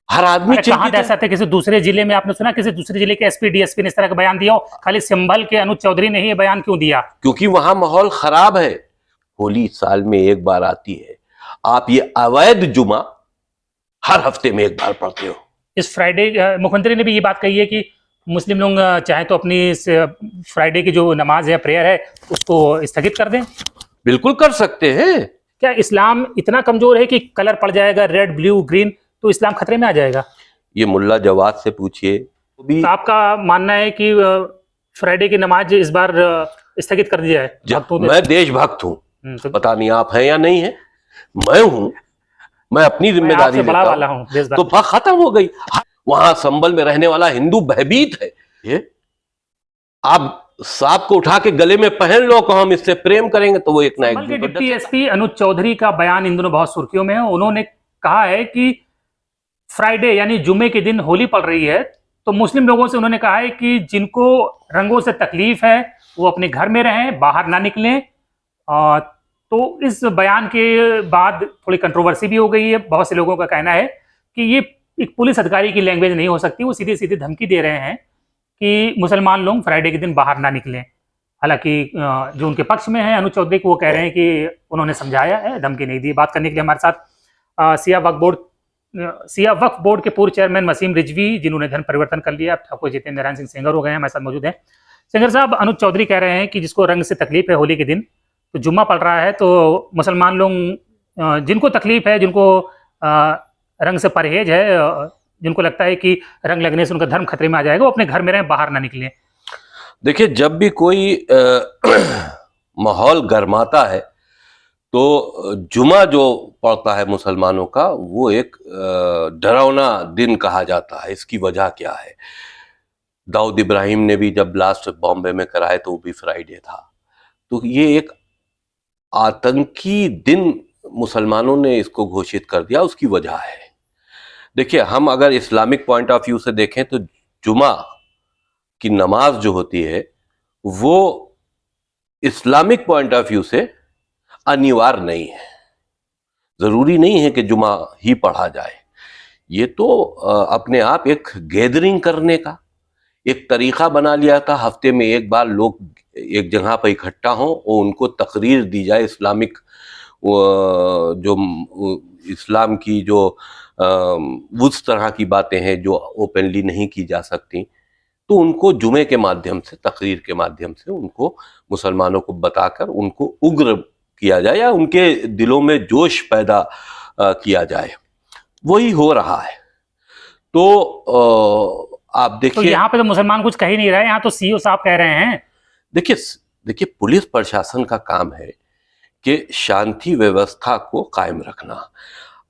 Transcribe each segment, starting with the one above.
हर आदमी कहाँ दहशत है? किसी दूसरे जिले में आपने सुना किसी दूसरे जिले के एसपी डीएसपी ने इस तरह का बयान दिया हो? खाली संभल के अनुज चौधरी ने ही ये बयान क्यों दिया? क्योंकि वहां माहौल खराब है। होली साल में एक बार आती है, आप ये अवैध जुमा हर हफ्ते में एक बार पढ़ते हो। इस फ्राइडे मुख्यमंत्री ने भी ये बात कही है कि मुस्लिम लोग चाहे तो अपनी फ्राइडे की जो नमाज है, प्रेयर है, उसको स्थगित कर दें। बिल्कुल कर सकते हैं। क्या इस्लाम इतना कमजोर है कि कलर पड़ जाएगा रेड ब्लू ग्रीन तो इस्लाम खतरे में आ जाएगा? ये मुल्ला जवाद से पूछिए। तो आपका मानना है कि फ्राइडे की नमाज इस बार स्थगित कर दी जाए? मैं देशभक्त हूँ, तो पता नहीं आप हैं या नहीं है, मैं हूँ, मैं अपनी जिम्मेदारी लेता वाला हूँ। तो बात खत्म हो गई। वहां संभल में रहने वाला हिंदू भयभीत है। ये आप सांप को उठा के गले में पहन लो को हम इससे प्रेम करेंगे तो वो एक ना एक। डिप्टी एसपी अनुज चौधरी का बयान इन दोनों बहुत सुर्खियों में है। उन्होंने कहा है कि फ्राइडे यानी जुमे के दिन होली पड़ रही है तो मुस्लिम लोगों से उन्होंने कहा है कि जिनको रंगों से तकलीफ है वो अपने घर में रहें, बाहर ना निकलें। तो इस बयान के बाद थोड़ी कंट्रोवर्सी भी हो गई है। बहुत से लोगों का कहना है कि ये एक पुलिस अधिकारी की लैंग्वेज नहीं हो सकती, वो सीधी सीधी धमकी दे रहे हैं कि मुसलमान लोग फ्राइडे के दिन बाहर ना निकलें। हालांकि जो उनके पक्ष में है अनुज चौधरी को, वो कह रहे हैं कि उन्होंने समझाया है, धमकी नहीं दी। बात करने के लिए हमारे साथ सिया वक्फ बोर्ड के पूर्व चेयरमैन वसीम रिजवी, जिन्होंने धर्म परिवर्तन कर लिया, ठाकुर जितेंद्र नारायण सिंह सेंगर हो गए हैं, हमारे साथ मौजूद हैं। सेंगर साहब, अनुज चौधरी कह रहे हैं कि जिसको रंग से तकलीफ है होली के दिन, तो जुम्मा पड़ रहा है तो मुसलमान लोग जिनको तकलीफ है, जिनको रंग से परहेज है, जिनको लगता है कि रंग लगने से उनका धर्म खतरे में आ जाएगा, वो अपने घर में रहें, बाहर ना निकलें। देखिए, जब भी कोई माहौल गर्माता है तो जुमा जो पड़ता है मुसलमानों का, वो एक डरावना दिन कहा जाता है। इसकी वजह क्या है? दाऊद इब्राहिम ने भी जब ब्लास्ट बॉम्बे में कराए तो वो भी फ्राइडे था। तो ये एक आतंकी दिन मुसलमानों ने इसको घोषित कर दिया, उसकी वजह है। देखिए, हम अगर इस्लामिक पॉइंट ऑफ व्यू से देखें तो जुमा की नमाज जो होती है वो इस्लामिक पॉइंट ऑफ व्यू से अनिवार्य नहीं है। जरूरी नहीं है कि जुमा ही पढ़ा जाए। ये तो अपने आप एक गैदरिंग करने का एक तरीका बना लिया था। हफ्ते में एक बार लोग एक जगह पर इकट्ठा हों और उनको तकरीर दी जाए इस्लामिक, जो इस्लाम की जो उस तरह की बातें हैं जो ओपनली नहीं की जा सकती, तो उनको जुमे के माध्यम से, तकरीर के माध्यम से उनको, मुसलमानों को बताकर उनको उग्र किया जाए या उनके दिलों में जोश पैदा किया जाए। वही हो रहा है। तो आप देखिए, तो यहाँ पे तो मुसलमान कुछ कह ही नहीं रहे, यहाँ तो सीओ साहब कह रहे हैं। देखिए पुलिस प्रशासन का काम है कि शांति व्यवस्था को कायम रखना।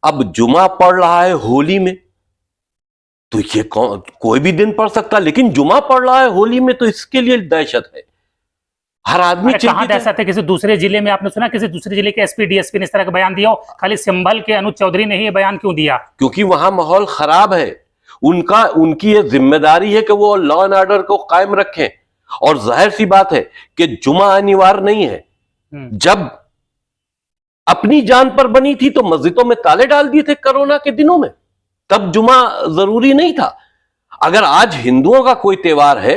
अब जुमा पड़ रहा है होली में, तो ये कोई भी दिन पढ़ सकता, लेकिन जुमा पड़ रहा है होली में तो इसके लिए दहशत है। हर आदमी कहाँ दहशत है? किसी दूसरे जिले में आपने सुना किसी दूसरे जिले के एसपी डीएसपी ने इस तरह का बयान दिया हो? खाली संभल के अनुज चौधरी ने ही ये बयान क्यों दिया? क्योंकि वहां माहौल खराब है। उनकी ये जिम्मेदारी है कि वो लॉ एंड ऑर्डर को कायम रखें। और जाहिर सी बात है कि जुमा अनिवार्य नहीं है। जब अपनी जान पर बनी थी तो मस्जिदों में ताले डाल दिए थे कोरोना के दिनों में, तब जुमा जरूरी नहीं था। अगर आज हिंदुओं का कोई त्योहार है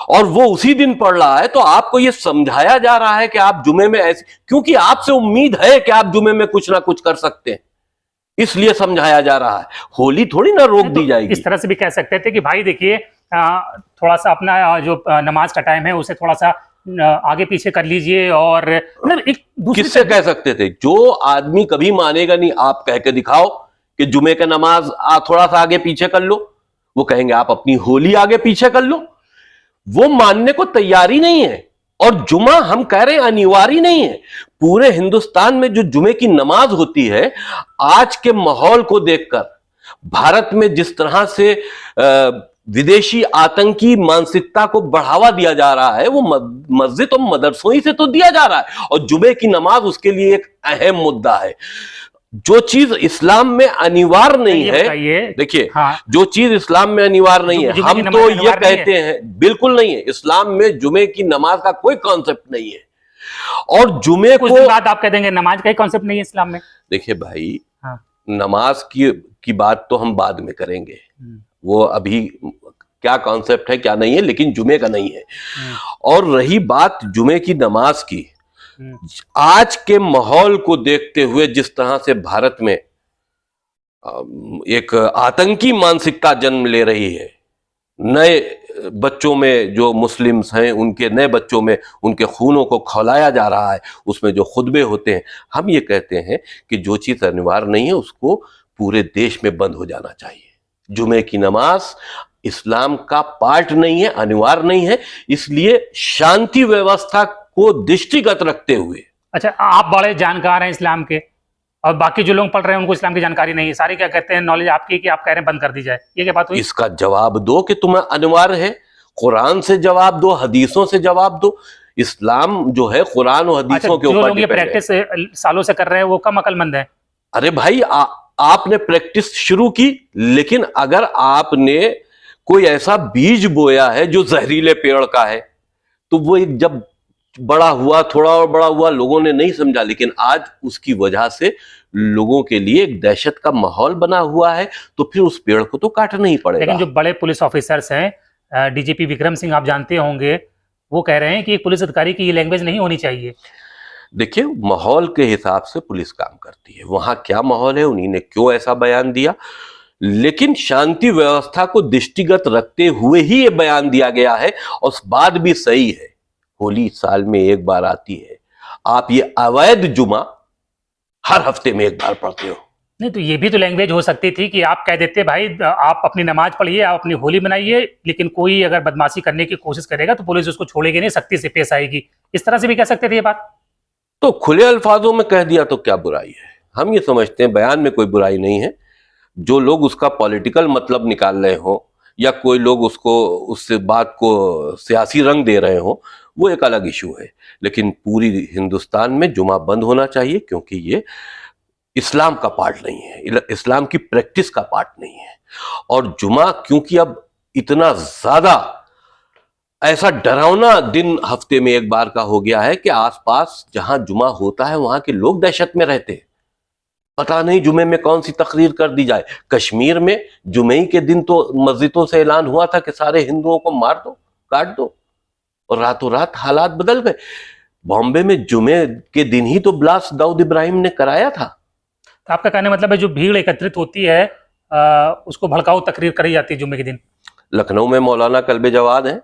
और वो उसी दिन पड़ रहा है तो आपको ये समझाया जा रहा है कि आप जुमे में ऐसे, क्योंकि आपसे उम्मीद है कि आप जुमे में कुछ ना कुछ कर सकते हैं, इसलिए समझाया जा रहा है। होली थोड़ी ना रोक दी जाएगी। इस तरह से भी कह सकते थे कि भाई देखिए, थोड़ा सा अपना जो नमाज का टाइम है उसे थोड़ा सा आगे पीछे कर लीजिए। और मतलब एक किससे कह सकते थे? जो आदमी कभी मानेगा नहीं, आप कह के दिखाओ कि जुमे का नमाज थोड़ा सा आगे पीछे कर लो, वो कहेंगे आप अपनी होली आगे पीछे कर लो। वो मानने को तैयारी नहीं है। और जुमा हम कह रहे हैं अनिवार्य नहीं है। पूरे हिंदुस्तान में जो जुमे की नमाज होती है, आज के माहौल को देखकर, भारत में जिस तरह से विदेशी आतंकी मानसिकता को बढ़ावा दिया जा रहा है, वो मस्जिद और मदरसों ही से तो दिया जा रहा है। और जुमे की नमाज उसके लिए एक अहम मुद्दा है। जो चीज इस्लाम में अनिवार्य नहीं है, देखिए, हाँ, जो चीज इस्लाम में अनिवार्य नहीं है, हम तो ये कहते हैं बिल्कुल नहीं है। इस्लाम में जुमे की नमाज का कोई कॉन्सेप्ट नहीं है। और जुमे को बात आप कह देंगे नमाज का ही कॉन्सेप्ट नहीं है इस्लाम में। देखिए भाई, हाँ, नमाज की की बात तो हम बाद में करेंगे, वो अभी क्या कॉन्सेप्ट है क्या नहीं है, लेकिन जुमे का नहीं है। और रही बात जुमे की नमाज की, आज के माहौल को देखते हुए जिस तरह से भारत में एक आतंकी मानसिकता जन्म ले रही है, नए बच्चों में जो मुस्लिम्स हैं उनके नए बच्चों में उनके खूनों को खौलाया जा रहा है, उसमें जो खुतबे होते हैं, हम ये कहते हैं कि जो चीज़ अनिवार्य नहीं है उसको पूरे देश में बंद हो जाना चाहिए। जुमे की नमाज इस्लाम का पार्ट नहीं है, अनिवार्य नहीं है, इसलिए शांति व्यवस्था को दृष्टिगत रखते हुए। अच्छा, आप बड़े जानकार हैं इस्लाम के, और बाकी जो लोग पढ़ रहे हैं उनको इस्लाम की जानकारी नहीं है, सारी क्या कहते हैं नॉलेज आपकी कि आप कह रहे हैं बंद कर दी जाए, ये क्या बात हुई? इसका जवाब दो कि तुम्हें अनिवार्य है, कुरान से जवाब दो, हदीसों से जवाब दो। इस्लाम जो है कुरान और हदीसों के जो ऊपर लोग ये प्रैक्टिस सालों से कर रहे हैं वो कम अकलमंद है? अरे भाई आपने प्रैक्टिस शुरू की, लेकिन अगर आपने कोई ऐसा बीज बोया है जो जहरीले पेड़ का है, तो वो जब बड़ा हुआ, थोड़ा और बड़ा हुआ, लोगों ने नहीं समझा, लेकिन आज उसकी वजह से लोगों के लिए एक दहशत का माहौल बना हुआ है, तो फिर उस पेड़ को तो काटना ही पड़ेगा। लेकिन जो बड़े पुलिस ऑफिसर्स हैं, डीजीपी विक्रम सिंह आप जानते होंगे, वो कह रहे हैं कि एक पुलिस अधिकारी की ये लैंग्वेज नहीं होनी चाहिए। देखिए, माहौल के हिसाब से पुलिस काम करती है, वहां क्या माहौल है, उन्हीं ने क्यों ऐसा बयान दिया, लेकिन शांति व्यवस्था को दृष्टिगत रखते हुए ही ये बयान दिया गया है। और बात भी सही है, होली साल में एक बार आती है, आप ये अवैध जुमा हर हफ्ते में एक बार पढ़ते हो। नहीं, तो ये भी तो लैंग्वेज हो सकती थी कि आप कह देते भाई आप अपनी नमाज पढ़िए, आप अपनी होली मनाइए, लेकिन कोई अगर बदमाशी करने की कोशिश करेगा तो पुलिस उसको छोड़ेगी नहीं, सख्ती से पेश आएगी। इस तरह से भी कह सकते थे ये बात। तो खुले अल्फाजों में कह दिया तो क्या बुराई है? हम ये समझते हैं बयान में कोई बुराई नहीं है। जो लोग उसका पॉलिटिकल मतलब निकाल रहे हो या कोई लोग उसको उससे बात को सियासी रंग दे रहे हो, वो एक अलग इशू है, लेकिन पूरी हिंदुस्तान में जुमा बंद होना चाहिए, क्योंकि ये इस्लाम का पार्ट नहीं है, इस्लाम की प्रैक्टिस का पार्ट नहीं है। और जुमा क्योंकि अब इतना ज्यादा ऐसा डरावना दिन हफ्ते में एक बार का हो गया है कि आसपास जहां जुमा होता है वहां के लोग दहशत में रहते हैं। पता नहीं जुमे में कौन सी तकरीर कर दी जाए। कश्मीर में जुमे के दिन तो मस्जिदों से ऐलान हुआ था कि सारे हिंदुओं को मार दो, काट दो, और रातों रात हालात बदल गए। बॉम्बे में जुमे के दिन ही तो ब्लास्ट दाऊद इब्राहिम ने कराया था। तो आपका कहने मतलब है जो भीड़ एकत्रित होती है उसको भड़काऊ तकरीर करी जाती है जुमे के दिन। लखनऊ में मौलाना कल्बे जवाद है,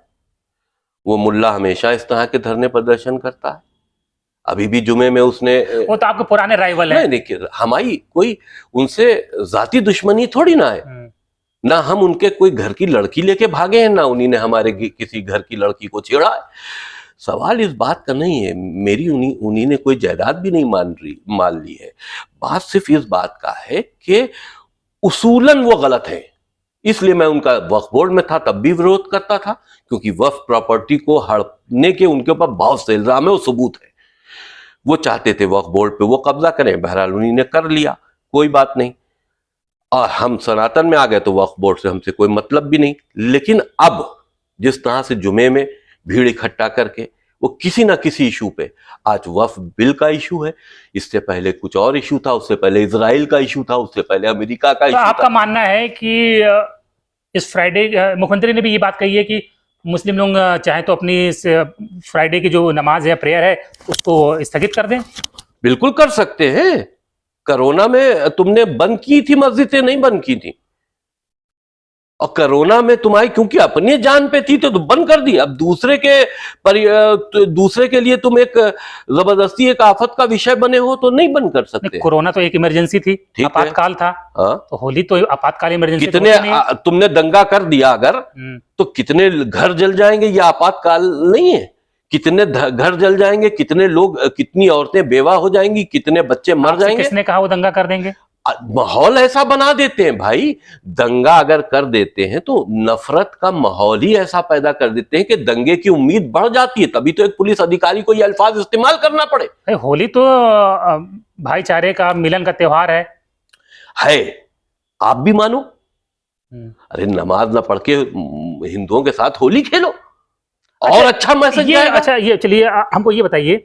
वो मुल्ला हमेशा इस तरह के धरने प्रदर्शन करता है। अभी भी जुमे में उसने, वो तो आपके पुराने राइवल है। नहीं देखिए, हमारी कोई उनसे जाती दुश्मनी थोड़ी ना है, ना हम उनके कोई घर की लड़की लेके भागे हैं, ना उन्हीं ने हमारे किसी घर की लड़की को छेड़ा है। सवाल इस बात का नहीं है, मेरी उन्हीं ने कोई जायदाद भी नहीं मान ली है। बात सिर्फ इस बात का है कि उसूलन वो गलत है। इसलिए मैं उनका वक्फ बोर्ड में था तब भी विरोध करता था, क्योंकि वक्फ प्रॉपर्टी को हड़पने के उनके ऊपर बहुत से इल्जाम है, वो सबूत है। वो चाहते थे वक्फ बोर्ड पे वो कब्जा करें, बहरहाल उन्हीं ने कर लिया, कोई बात नहीं। और हम सनातन में आ गए तो वक्फ बोर्ड से हमसे कोई मतलब भी नहीं। लेकिन अब जिस तरह से जुमे में भीड़ इकट्ठा करके वो किसी ना किसी इशू पे, आज वक्फ बिल का इशू है, इससे पहले कुछ और इशू था, उससे पहले इजराइल का इशू था, उससे पहले अमेरिका का इशू था। आपका मानना है कि इस फ्राइडे, मुख्यमंत्री ने भी ये बात कही है कि मुस्लिम लोग चाहे तो अपनी इस फ्राइडे की जो नमाज है, प्रेयर है, उसको स्थगित कर दें। बिल्कुल कर सकते हैं। कोरोना में तुमने बंद की थी मस्जिदें, नहीं बंद की थी, और कोरोना में तुम्हारी क्योंकि अपनी जान पे थी तो बंद कर दी। अब दूसरे के लिए तुम एक जबरदस्ती एक आफत का विषय बने हो तो नहीं बंद कर सकते। कोरोना तो एक इमरजेंसी थी, आपातकाल था। हाँ? तो होली तो आपातकाल इमरजेंसी। कितने तुमने दंगा कर दिया अगर, तो कितने घर जल जाएंगे, ये आपातकाल नहीं है। कितने घर जल जाएंगे, कितने लोग, कितनी औरतें बेवा हो जाएंगी, कितने बच्चे मर जाएंगे। किसने कहा वो दंगा कर देंगे? माहौल ऐसा बना देते हैं भाई। दंगा अगर कर देते हैं तो नफरत का माहौल ही ऐसा पैदा कर देते हैं कि दंगे की उम्मीद बढ़ जाती है। तभी तो एक पुलिस अधिकारी को ये अल्फाज इस्तेमाल करना पड़े। होली तो भाईचारे का, मिलन का त्योहार है। आप भी मानो, अरे नमाज ना पढ़ के हिंदुओं के साथ होली खेलो, और अच्छा मैसेज जाएगा। अच्छा, ये चलिए हमको ये बताइए,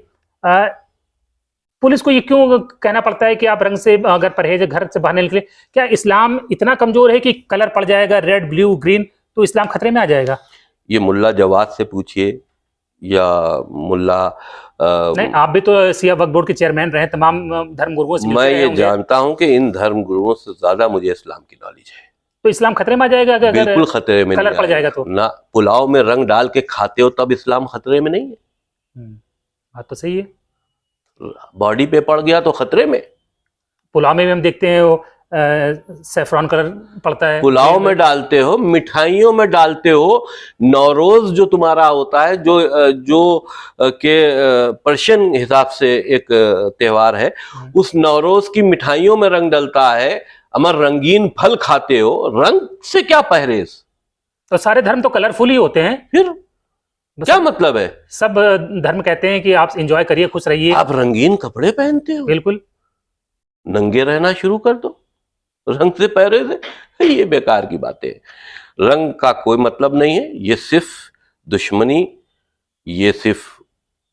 पुलिस को ये क्यों कहना पड़ता है कि आप रंग से अगर परहेज है, घर से बाहर नहीं निकले? क्या इस्लाम इतना कमजोर है कि कलर पड़ जाएगा रेड ब्लू ग्रीन तो इस्लाम खतरे में आ जाएगा? ये मुल्ला जवाद से पूछिए या मुल्ला नहीं, आप भी तो सिया वक्फ बोर्ड के चेयरमैन रहे, तमाम धर्म गुरुओं से मैं मिलते रहे ये होंगे। जानता हूं कि इन धर्म गुरुओं से ज्यादा मुझे इस्लाम की नॉलेज है। तो इस्लाम खतरे में आ जाएगा अगर बिल्कुल खतरे में कलर नहीं पड़ जाएगा आएगा। तो? ना, पुलाव में रंग डाल के खाते हो तब इस्लाम खतरे में नहीं है। बात तो सही है। बॉडी पे पड़ गया तो खतरे में। पुलाव में भी हम देखते हैं वो सैफरॉन कलर पड़ता है। पुलाव में डालते हो, मिठाइयों में डालते हो। नौरोज जो तुम्हारा होता है, जो के पर्शियन हिसाब से एक त्योहार है, उस नौरोज की मिठाइयों में रंग डलता है। अमर रंगीन फल खाते हो, रंग से क्या परहेज? तो सारे धर्म तो कलरफुल ही होते हैं, फिर क्या मतलब है? सब धर्म कहते हैं कि आप एंजॉय करिए, खुश रहिए। आप रंगीन कपड़े पहनते हो, बिल्कुल। नंगे रहना शुरू कर दो रंग से परहेज है। ये बेकार की बातें हैं। रंग का कोई मतलब नहीं है। ये सिर्फ दुश्मनी, ये सिर्फ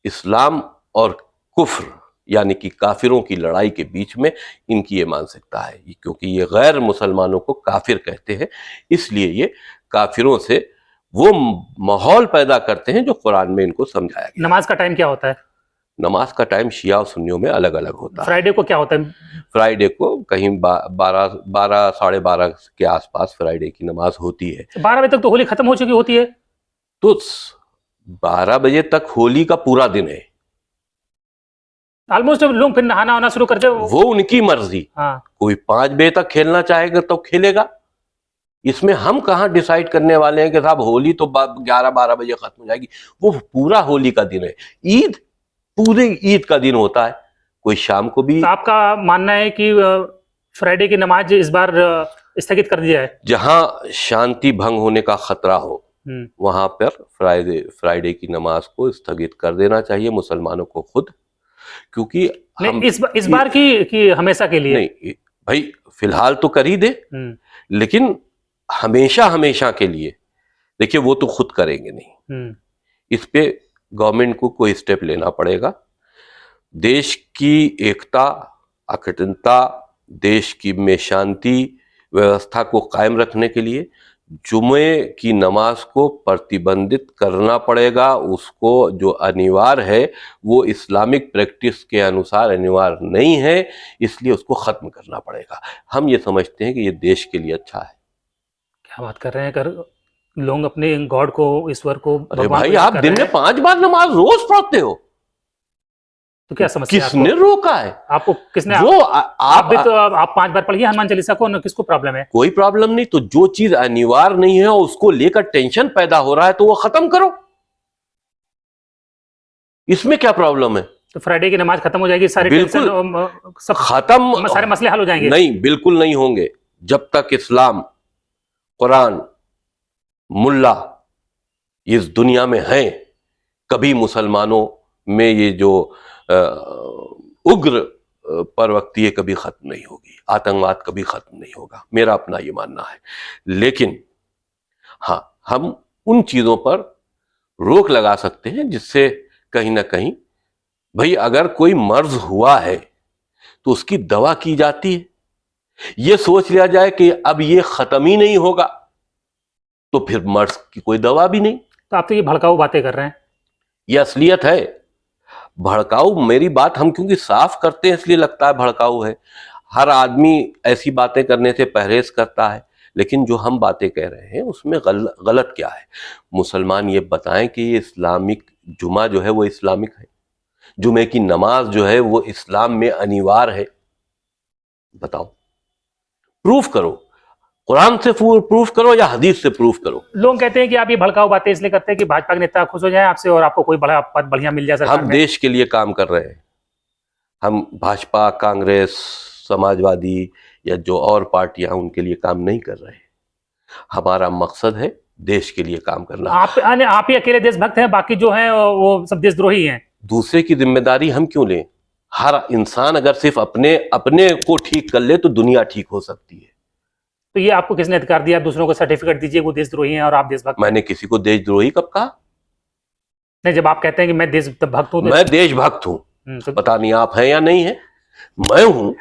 इस्लाम और कुफ्र यानी कि काफिरों की लड़ाई के बीच में इनकी ये मानसिकता है, क्योंकि ये गैर मुसलमानों को काफिर कहते हैं। इसलिए ये काफिरों से वो माहौल पैदा करते हैं जो कुरान में इनको समझाया गया। नमाज का टाइम क्या होता है? नमाज का टाइम शिया और सुन्नियों में अलग अलग होता है। फ्राइडे को क्या होता है? फ्राइडे को कहीं 12 साढ़े 12 के आसपास फ्राइडे की नमाज होती है। 12 बजे तक तो होली खत्म हो चुकी होती है। तो 12 बजे तक होली का पूरा दिन है। ऑलमोस्ट लोग फिर नहाना आना शुरू करते हैं। वो उनकी मर्जी। हाँ। कोई 5 बजे तक खेलना चाहेगा तो खेलेगा। इसमें हम कहाँ डिसाइड करने वाले हैं कि साहब होली तो 11-12 बजे खत्म हो जाएगी। वो पूरा होली का दिन है। ईद पूरे ईद का दिन होता है। कोई शाम को भी। तो आपका मानना है कि फ्राइडे की नमाज इस बार स्थगित कर दिया है? जहां शांति भंग होने का खतरा हो वहां पर फ्राइडे की नमाज को स्थगित कर देना चाहिए मुसलमानों को खुद, क्योंकि नहीं, इस बार की हमेशा के लिए नहीं भाई, फिलहाल तो कर ही दे, लेकिन हमेशा हमेशा के लिए देखिए वो तो खुद करेंगे नहीं। इस पे गवर्नमेंट को कोई स्टेप लेना पड़ेगा। देश की एकता, अखंडता, देश की में शांति व्यवस्था को कायम रखने के लिए जुमे की नमाज को प्रतिबंधित करना पड़ेगा। उसको जो अनिवार्य है वो इस्लामिक प्रैक्टिस के अनुसार अनिवार्य नहीं है, इसलिए उसको खत्म करना पड़ेगा। हम ये समझते हैं कि ये देश के लिए अच्छा है। क्या बात कर रहे हैं? अगर लोग अपने गॉड को, ईश्वर को, अरे भाई, आप दिन में 5 बार नमाज रोज पढ़ते हो, तो क्या समस्या? किसने रोका है आपको? किसने? वो आप भी तो आप 5 बार पढ़िए हनुमान चालीसा को, किसको प्रॉब्लम है? कोई प्रॉब्लम नहीं। तो जो चीज अनिवार्य नहीं है उसको लेकर टेंशन पैदा हो रहा है तो वो खत्म करो, इसमें क्या प्रॉब्लम है? तो फ्राइडे की नमाज खत्म हो जाएगी, सारे टेंशन सब खत्म, सारे मसले हल हो जाएंगे? नहीं, बिल्कुल नहीं होंगे। जब तक इस्लाम, कुरान, मुल्ला इस दुनिया में हैं, कभी मुसलमानों में ये जो उग्र प्रवृत्ति है कभी खत्म नहीं होगी, आतंकवाद कभी खत्म नहीं होगा, मेरा अपना ये मानना है। लेकिन हाँ, हम उन चीजों पर रोक लगा सकते हैं जिससे कहीं ना कहीं, भाई अगर कोई मर्ज हुआ है तो उसकी दवा की जाती है। ये सोच लिया जाए कि अब ये खत्म ही नहीं होगा तो फिर मर्ज की कोई दवा भी नहीं। तो आप तो ये भड़काऊ बातें कर रहे हैं। ये असलियत है। भड़काऊ, मेरी बात हम क्योंकि साफ करते हैं इसलिए लगता है भड़काऊ है। हर आदमी ऐसी बातें करने से परहेज करता है, लेकिन जो हम बातें कह रहे हैं उसमें गलत क्या है? मुसलमान ये बताएं कि ये इस्लामिक जुमा जो है वो इस्लामिक है, जुमे की नमाज जो है वो इस्लाम में अनिवार्य है। बताओ, प्रूफ करो, कुरान से प्रूफ करो या हदीस से प्रूफ करो। लोग कहते हैं कि आप ये भड़काऊ बातें इसलिए करते हैं कि भाजपा के नेता खुश हो जाएं आपसे और आपको कोई बड़ा पद बढ़िया मिल जाए सरकार हम में। देश के लिए काम कर रहे हैं। हम भाजपा, कांग्रेस, समाजवादी या जो और पार्टियां उनके लिए काम नहीं कर रहे हैं। हमारा मकसद है देश के लिए काम करना। आप ही अकेले देशभक्त हैं, बाकी जो हैं वो सब देशद्रोही हैं। दूसरे की जिम्मेदारी हम क्यों लें? हर इंसान अगर सिर्फ अपने को ठीक कर ले तो दुनिया ठीक हो सकती है। तो ये आपको किसने अधिकार दिया दूसरों को सर्टिफिकेट दीजिए वो देशद्रोही हैं और आप देशभक्त? मैंने किसी को देशद्रोही कब कहा? नहीं, जब आप कहते हैं कि मैं देशभक्त हूं, मैं देशभक्त हूं। तो पता नहीं आप हैं या नहीं है, मैं हूं,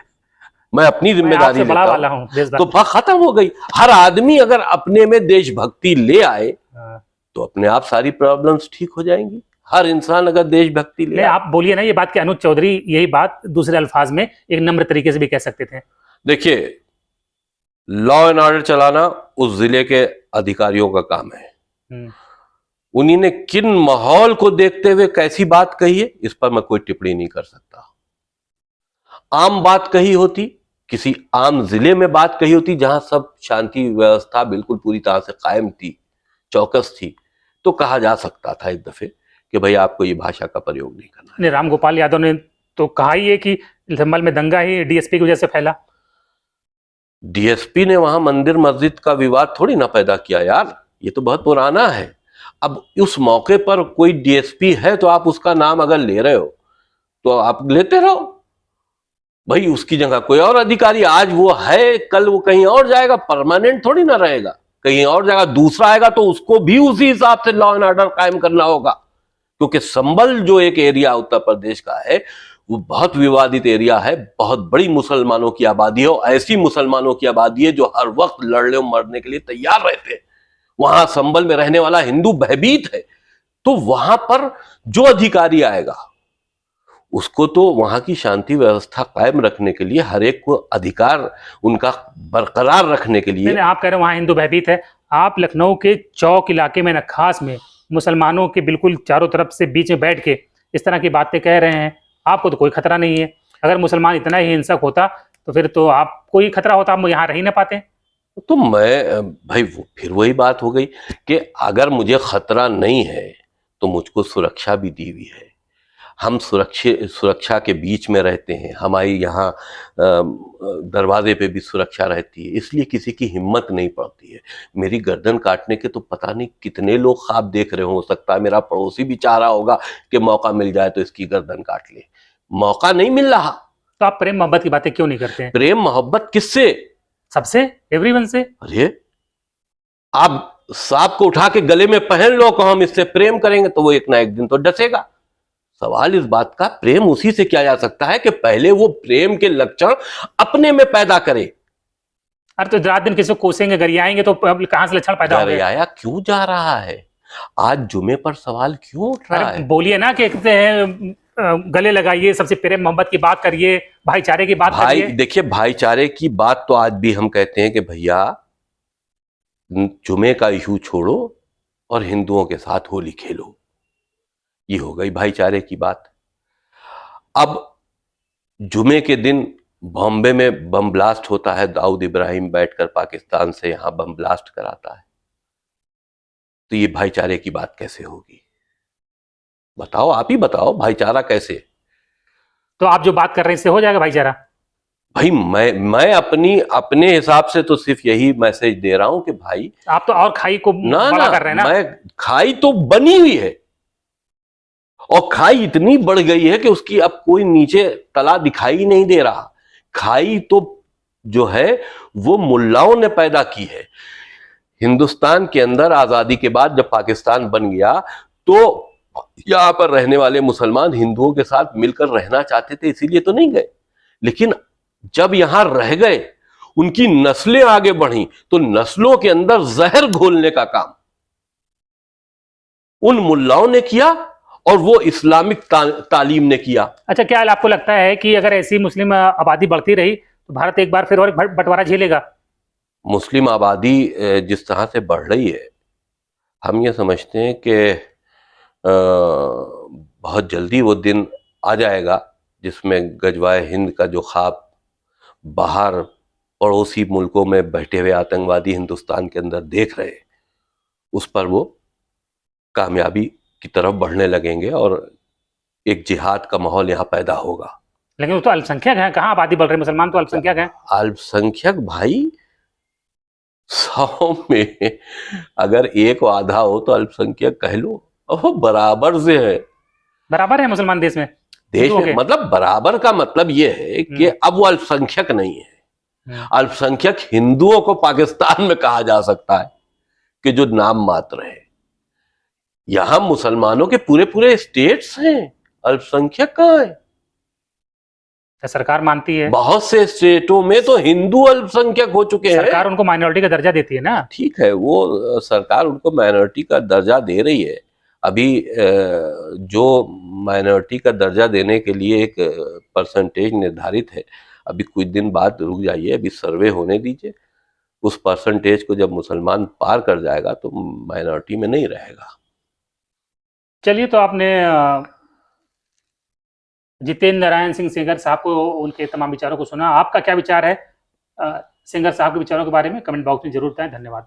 मैं अपनी मैं जिम्मेदारी आपसे बड़ा लेता वाला हूं। हूँ देशभक्त। तो बात खत्म हो गई। हर आदमी अगर अपने में देशभक्ति ले आए हाँ। तो अपने आप सारी प्रॉब्लम्स ठीक हो जाएंगी। हर इंसान अगर देशभक्ति ले नहीं, आए। आप बोलिए ना ये बात कि अनुज चौधरी यही बात दूसरे अल्फाज में एक नम्र तरीके से भी कह सकते थे। देखिए, लॉ एंड ऑर्डर चलाना उस जिले के अधिकारियों का काम है। हम्म, उन्हीं ने किन माहौल को देखते हुए कैसी बात कही है, इस पर मैं कोई टिप्पणी नहीं कर सकता। आम बात कही होती, किसी आम जिले में बात कही होती जहां सब शांति व्यवस्था बिल्कुल पूरी तरह से कायम थी, चौकस थी, तो कहा जा सकता था एक दफे कि भाई आपको ये भाषा का प्रयोग नहीं करना है। नहीं, राम गोपाल यादव ने तो कहा ही है कि संभल में दंगा ही डीएसपी की वजह से फैला। डीएसपी ने वहां मंदिर मस्जिद का विवाद थोड़ी ना पैदा किया यार, ये तो बहुत पुराना है। अब उस मौके पर कोई डीएसपी है तो आप उसका नाम अगर ले रहे हो तो आप लेते रहो भाई, उसकी जगह कोई और अधिकारी, आज वो है कल वो कहीं और जाएगा, परमानेंट थोड़ी ना रहेगा, कहीं और जाएगा, दूसरा आएगा तो उसको भी उसी हिसाब से लॉ एंड ऑर्डर कायम करना होगा। क्योंकि संभल जो एक एरिया उत्तर प्रदेश का है वो बहुत विवादित एरिया है, बहुत बड़ी मुसलमानों की आबादी है, और ऐसी मुसलमानों की आबादी है जो हर वक्त लड़ने मरने के लिए तैयार रहते हैं। वहां संभल में रहने वाला हिंदू भयभीत है, तो वहां पर जो अधिकारी आएगा उसको तो वहां की शांति व्यवस्था कायम रखने के लिए हर एक को अधिकार उनका बरकरार रखने के लिए। नहीं, आप कह रहे हैं वहां हिंदू भयभीत है। आप लखनऊ के चौक इलाके में नखास में मुसलमानों के बिल्कुल चारों तरफ से बीच में बैठ के इस तरह की बातें कह रहे हैं, आपको तो कोई खतरा नहीं है। अगर मुसलमान इतना ही हिंसक होता तो फिर तो आपको ही खतरा होता, आप यहाँ रह ही ना पाते। तो मैं भाई फिर वही बात हो गई कि अगर मुझे खतरा नहीं है तो मुझको सुरक्षा भी दी हुई है, हम सुरक्षा के बीच में रहते हैं, हमारी यहाँ दरवाजे पे भी सुरक्षा रहती है, इसलिए किसी की हिम्मत नहीं पड़ती है। मेरी गर्दन काटने के तो पता नहीं कितने लोग ख्वाब देख रहे हो सकता है मेरा पड़ोसी भी चाह रहा होगा कि मौका मिल जाए तो इसकी गर्दन काट ले, मौका नहीं मिल रहा। तो आप प्रेम मोहब्बत की बातें क्यों नहीं करते हैं? प्रेम मोहब्बत किससे? सबसे, एवरीवन से। अरे आप सांप को उठा के गले में पहन लो को हम इससे प्रेम करेंगे तो वो एक ना एक दिन तो डसेगा। सवाल इस बात का प्रेम उसी से किया जा सकता है कि पहले वो प्रेम के लक्षण अपने में पैदा करे। अरे तो रात दिन किसी को कोसेंगे गरियाएंगे तो कहां से लक्षण पैदा होंगे? गरियाया क्यों जा रहा है? आज जुमे पर सवाल क्यों उठ रहा है? बोलिए ना कि कहते हैं गले लगाइए, सबसे प्रेम मोहब्बत की बात करिए, भाईचारे की बात भाई करिए। देखिए, भाईचारे की बात तो आज भी हम कहते हैं कि भैया जुमे का इशू छोड़ो और हिंदुओं के साथ होली खेलो, ये हो गई भाईचारे की बात। अब जुमे के दिन बॉम्बे में बम ब्लास्ट होता है, दाऊद इब्राहिम बैठकर पाकिस्तान से यहां बम ब्लास्ट कराता है, तो ये भाईचारे की बात कैसे होगी? बताओ, आप ही बताओ, भाईचारा कैसे? तो आप जो बात कर रहे हैं इससे हो जाएगा भाईचारा? भाई मैं अपने हिसाब से तो सिर्फ यही मैसेज दे रहा हूं कि भाई आप तो और खाई को बड़ा कर रहे हैं ना। मैं खाई तो बनी हुई है और खाई इतनी बढ़ गई है कि उसकी अब कोई नीचे तला दिखाई नहीं दे रहा। खाई तो जो है वो मुल्लाओं ने पैदा की है। हिंदुस्तान के अंदर आजादी के बाद जब पाकिस्तान बन गया तो यहां पर रहने वाले मुसलमान हिंदुओं के साथ मिलकर रहना चाहते थे, इसीलिए तो नहीं गए। लेकिन जब यहां रह गए, उनकी नस्लें आगे बढ़ी, तो नस्लों के अंदर जहर घोलने का काम उन मुल्लाओं ने किया और वो इस्लामिक तालीम ने किया। अच्छा, क्या आपको लगता है कि अगर ऐसी मुस्लिम आबादी बढ़ती रही तो भारत एक बार फिर और बंटवारा झेलेगा? मुस्लिम आबादी जिस तरह से बढ़ रही है, हम ये समझते हैं कि बहुत जल्दी वो दिन आ जाएगा जिसमें गजवाए हिंद का जो ख्वाब बाहर पड़ोसी मुल्कों में बैठे हुए आतंकवादी हिंदुस्तान के अंदर देख रहे, उस पर वो कामयाबी की तरफ बढ़ने लगेंगे और एक जिहाद का माहौल यहाँ पैदा होगा। लेकिन वो तो अल्पसंख्यक हैं, कहाँ आबादी बढ़ रही है? मुसलमान तो अल्पसंख्यक हैं। अल्पसंख्यक भाई 100 में अगर एक आधा हो तो अल्पसंख्यक कह लो, ओह बराबर से है। बराबर है मुसलमान देश में? देश में मतलब बराबर का मतलब ये है कि अब वो अल्पसंख्यक नहीं है। अल्पसंख्यक हिंदुओं को पाकिस्तान में कहा जा सकता है कि जो नाम मात्र है। यहां मुसलमानों के पूरे पूरे स्टेट्स हैं, अल्पसंख्यक कहां है? सरकार मानती है, बहुत से स्टेटों में तो हिंदू अल्पसंख्यक हो चुके हैं। सरकार उनको माइनॉरिटी का दर्जा देती है ना। ठीक है, वो सरकार उनको माइनॉरिटी का दर्जा दे रही है। अभी जो माइनॉरिटी का दर्जा देने के लिए एक परसेंटेज निर्धारित है, अभी कुछ दिन बाद रुक जाइए, अभी सर्वे होने दीजिए। उस परसेंटेज को जब मुसलमान पार कर जाएगा तो माइनॉरिटी में नहीं रहेगा। चलिए, तो आपने जितेंद्र नारायण सिंह सेंगर साहब को, उनके तमाम विचारों को सुना। आपका क्या विचार है सेंगर साहब के विचारों के बारे में? कमेंट बॉक्स में जरूर बताएं। धन्यवाद।